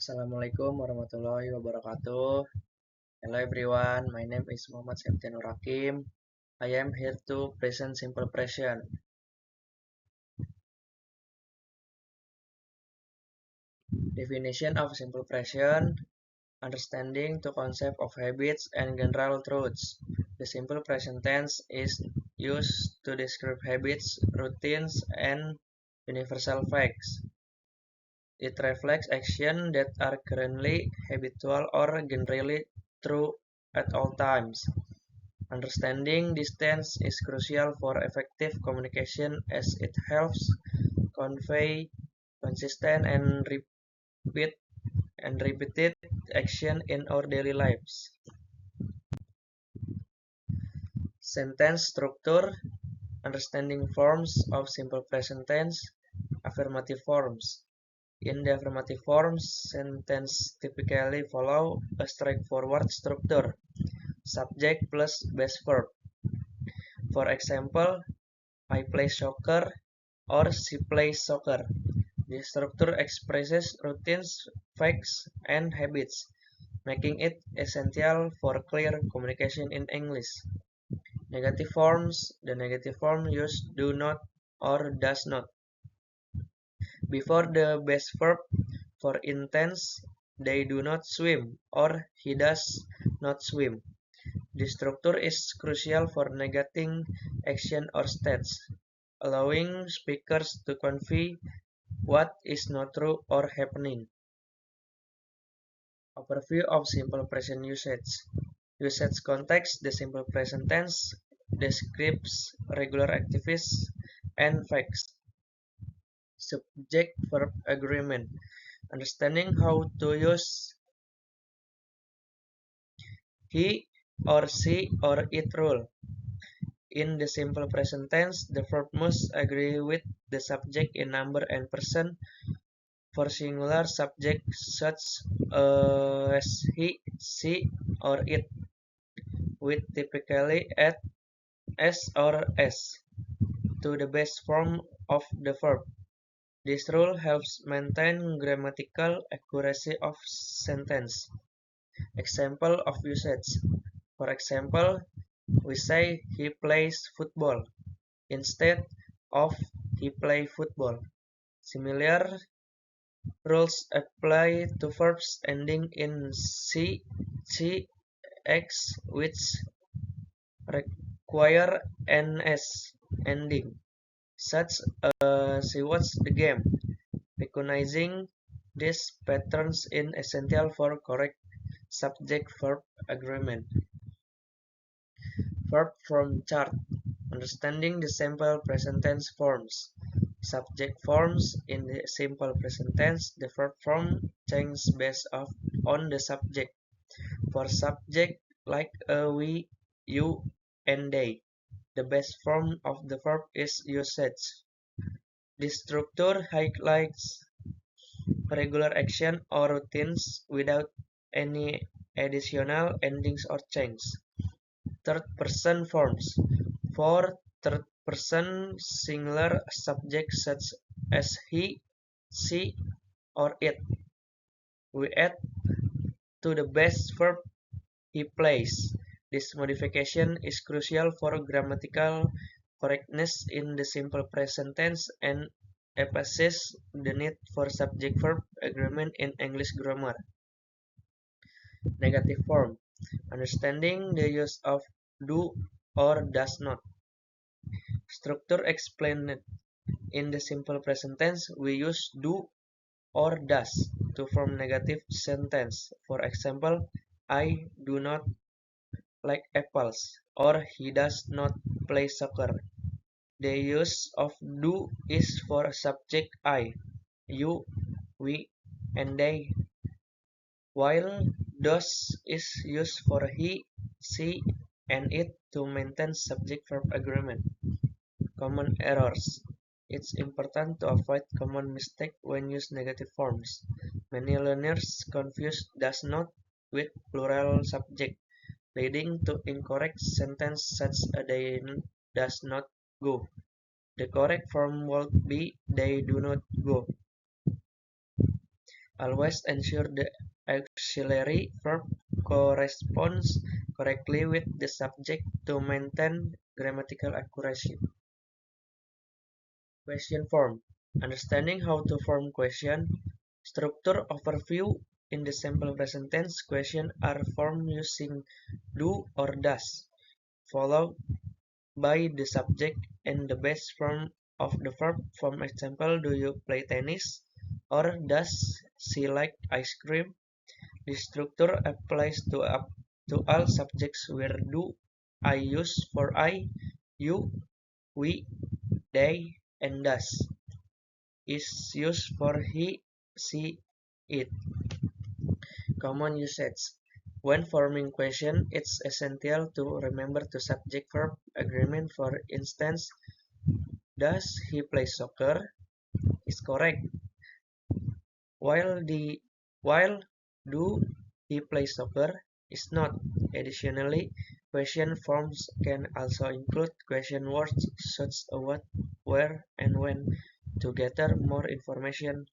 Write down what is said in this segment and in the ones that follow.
Assalamualaikum warahmatullahi wabarakatuh. Hello everyone, my name is Muhammad Septianur Hakim. I am here to present simple present. Definition of simple present: understanding the concept of habits and general truths. The simple present tense is used to describe habits, routines, and universal facts. It reflects actions that are currently habitual or generally true at all times. Understanding this tense is crucial for effective communication as it helps convey consistent and repeated action in our daily lives. Sentence structure: understanding forms of simple present tense. Affirmative forms. In the affirmative forms, sentences typically follow a straightforward structure: subject plus base verb. For example, I play soccer or she plays soccer. The structure expresses routines, facts, and habits, making it essential for clear communication in English. Negative forms: the negative form used do not or does not before the base verb. For instance, they do not swim or he does not swim. The structure is crucial for negating action or states, allowing speakers to convey what is not true or happening. Overview of simple present usage. Usage context: the simple present tense describes regular activities and facts. Subject-verb agreement. Understanding how to use he or she or it rule. In the simple present tense, the verb must agree with the subject in number and person. For singular subjects such as he, she, or it, we typically add s or s to the base form of the verb. This rule helps maintain grammatical accuracy of sentence. Example of usage. For example, we say he plays football instead of he play football. Similar rules apply to verbs ending in c, ch, x, which require ns ending, such as she watched the game. Recognizing these patterns is essential for correct subject-verb agreement. Verb form chart. Understanding the simple present tense forms. Subject forms: in the simple present tense, the verb form changes based on the subject. For subject like we, you, and they, the base form of the verb is usage. This structure highlights regular action or routines without any additional endings or changes. Third person forms. For third person singular subjects such as he, she, or it, we add to the base verb he plays. This modification is crucial for grammatical correctness in the simple present tense and emphasizes the need for subject-verb agreement in English grammar. Negative form. Understanding the use of do or does not. Structure explained. In the simple present tense, we use do or does to form negative sentence. For example, I do not like apples, or he does not play soccer. The use of do is for subject I, you, we, and they, while does is used for he, she, and it to maintain subject-verb agreement. Common errors. It's important to avoid common mistakes when use negative forms. Many learners confuse does not with plural subject, leading to incorrect sentence such as they does not go. The correct form would be they do not go. Always ensure the auxiliary verb corresponds correctly with the subject to maintain grammatical accuracy. Question form. Understanding how to form question. Structure overview. In the simple present tense, questions are formed using do or does, followed by the subject and the base form of the verb. For example, do you play tennis? Or does she like ice cream? This structure applies to all subjects where do I use for I, you, we, they, and does is used for he, she, it. Common usage. When forming question, it's essential to remember the subject-verb agreement. For instance, does he play soccer? Is correct. While while do he play soccer is not. Additionally, question forms can also include question words such as what, where, and when to gather more information.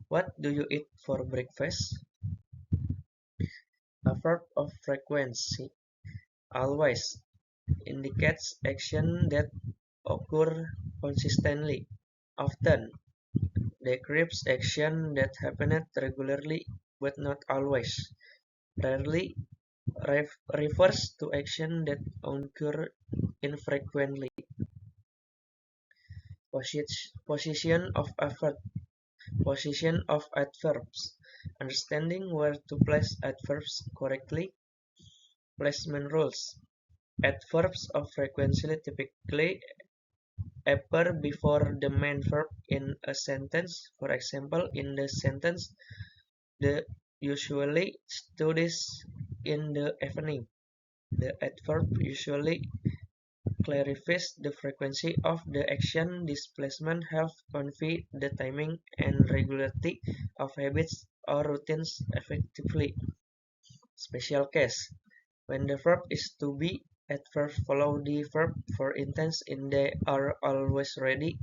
What do you eat for breakfast? A verb of frequency always indicates action that occur consistently. Often describes action that happened regularly but not always. Rarely refers to action that occur infrequently. Position of adverbs. Understanding where to place adverbs correctly. Placement rules. Adverbs of frequency typically appear before the main verb in a sentence. For example, in the sentence, the usually studies in the evening. The adverb usually clarifies the frequency of the action. Displacement helps convey the timing and regularity of habits or routines effectively. Special case. When the verb is to be, adverbs follow the verb. For instance, in they are always ready,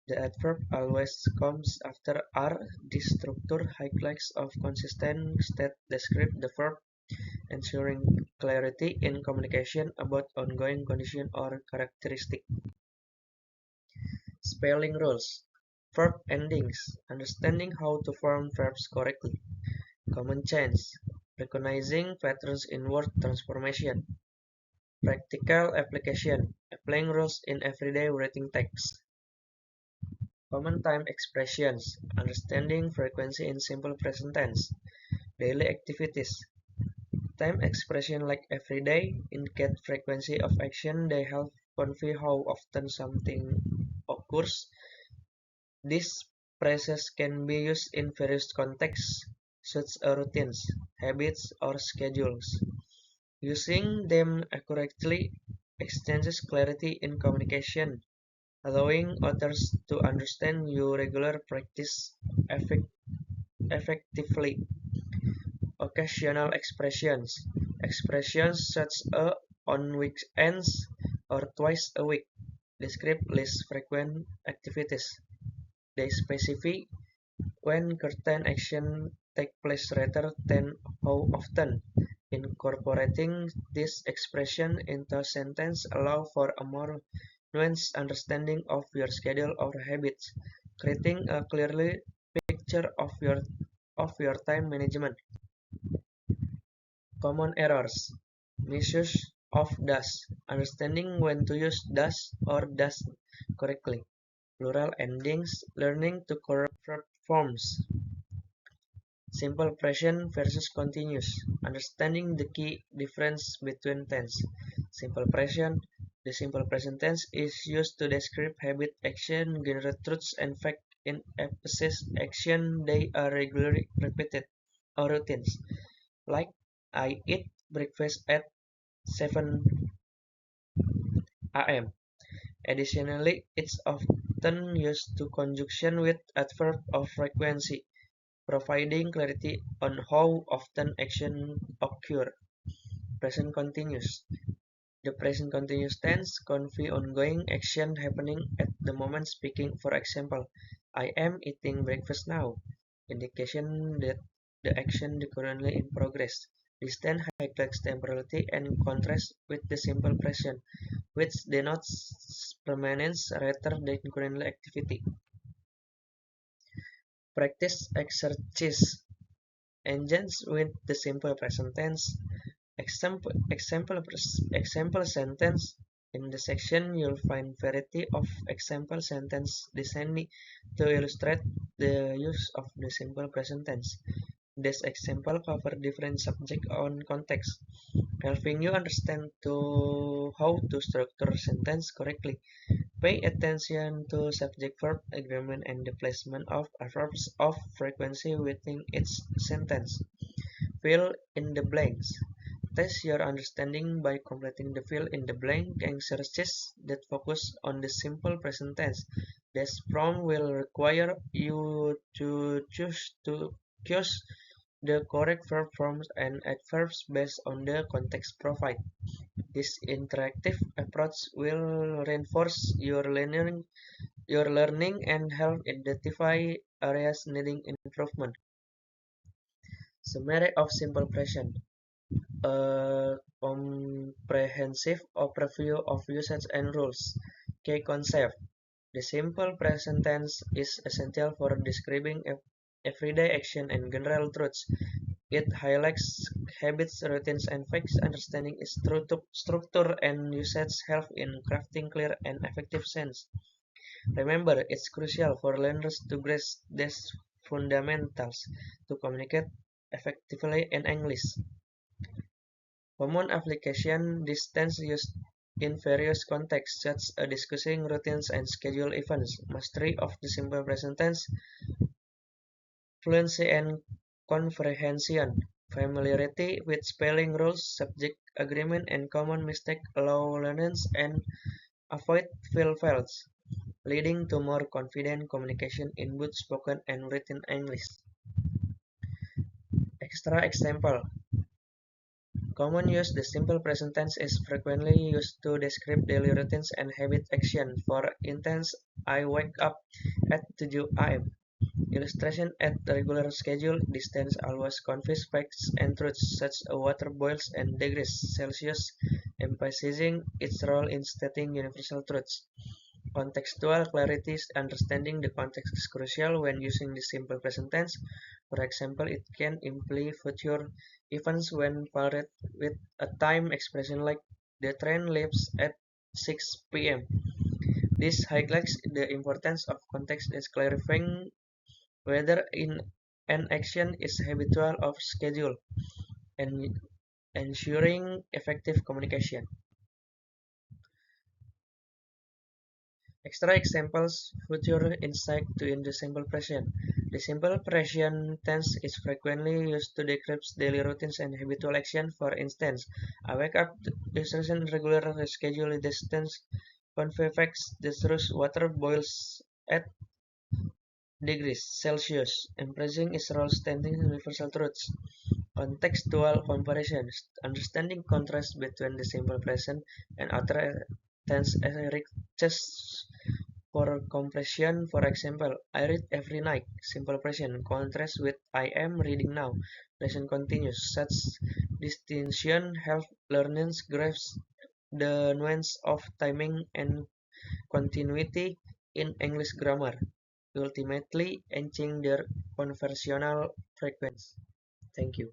the adverb always comes after are. This structure highlights of consistent state describe the verb, ensuring clarity in communication about ongoing condition or characteristic. Spelling rules. Verb endings. Understanding how to form verbs correctly. Common change. Recognizing patterns in word transformation. Practical application. Applying rules in everyday writing text. Common time expressions. Understanding frequency in simple present tense. Daily activities. Time expression like every day indicate frequency of action. They help convey how often something occurs. These phrases can be used in various contexts, such as routines, habits, or schedules. Using them accurately extends clarity in communication, allowing others to understand your regular practice effectively. Occasional expressions. Expressions such as on weekends or twice a week describe less frequent activities. They specify when certain actions take place rather than how often. Incorporating this expression into a sentence allows for a more nuanced understanding of your schedule or habits, creating a clearly picture of your time management. Common errors. Misuse of does. Understanding when to use does or does correctly. Plural endings. Learning to correct verb forms. Simple present versus continuous. Understanding the key difference between tense. Simple present. The simple present tense is used to describe habit, action, general truths, and fact. In emphasis action, they are regularly repeated or routines. Like I eat breakfast at 7 a.m. Additionally, it's often used to conjunction with adverb of frequency, providing clarity on how often action occur. Present continuous. The present continuous tense convey ongoing action happening at the moment speaking. For example, I am eating breakfast now. indication that the action is currently in progress. Distance highlights temporality and contrasts with the simple present, which denotes permanence rather than current activity. Practice exercise engines with the simple present tense. Example sentence. In the section, you'll find variety of example sentence designed to illustrate the use of the simple present tense. This example cover different subject on context, helping you understand how to structure sentence correctly. Pay attention to subject-verb agreement and the placement of adverbs of frequency within each sentence. Fill in the blanks. Test your understanding by completing the fill in the blank exercises that focus on the simple present tense. This prompt will require you to choose the correct verb forms and adverbs based on the context provided. This interactive approach will reinforce your learning and help identify areas needing improvement. Summary of simple present. A comprehensive overview of usage and rules. Key concept. The simple present tense is essential for describing everyday action and general truths. It highlights habits, routines, and facts. Understanding its structure and usage help in crafting clear and effective sense. Remember, it's crucial for learners to grasp these fundamentals to communicate effectively in English. Common application. This tense used in various contexts such as discussing routines and schedule events. Mastery of the simple present tense, fluency and comprehension. Familiarity with spelling rules, subject agreement, and common mistake allow learners and avoid fails, leading to more confident communication in both spoken and written English. Extra example. Common use. The simple present tense is frequently used to describe daily routines and habit action. For instance, I wake up at 7 am. Illustration. At the regular schedule, this tense always conveys facts and truths such as water boils and degrees Celsius, emphasizing its role in stating universal truths. Contextual clarity. Understanding the context is crucial when using the simple present tense. For example, it can imply future events when paired with a time expression like the train leaves at 6 p.m. This highlights the importance of context as clarifying whether an action is habitual or scheduled and ensuring effective communication. Extra examples. Future insight in the simple present. The simple present tense is frequently used to describe daily routines and habitual action. For instance, I wake up illustration regular schedule distance convey facts the truth water boils at degrees Celsius, emphasizing its role standing universal truths. Contextual comparisons. Understanding contrast between the simple present and other tense enriches for compression. For example, I read every night. Simple present contrasts with I am reading now. Present continuous. Such distinction help learners grasp the nuance of timing and continuity in English grammar, ultimately enhancing their conversational frequency. Thank you.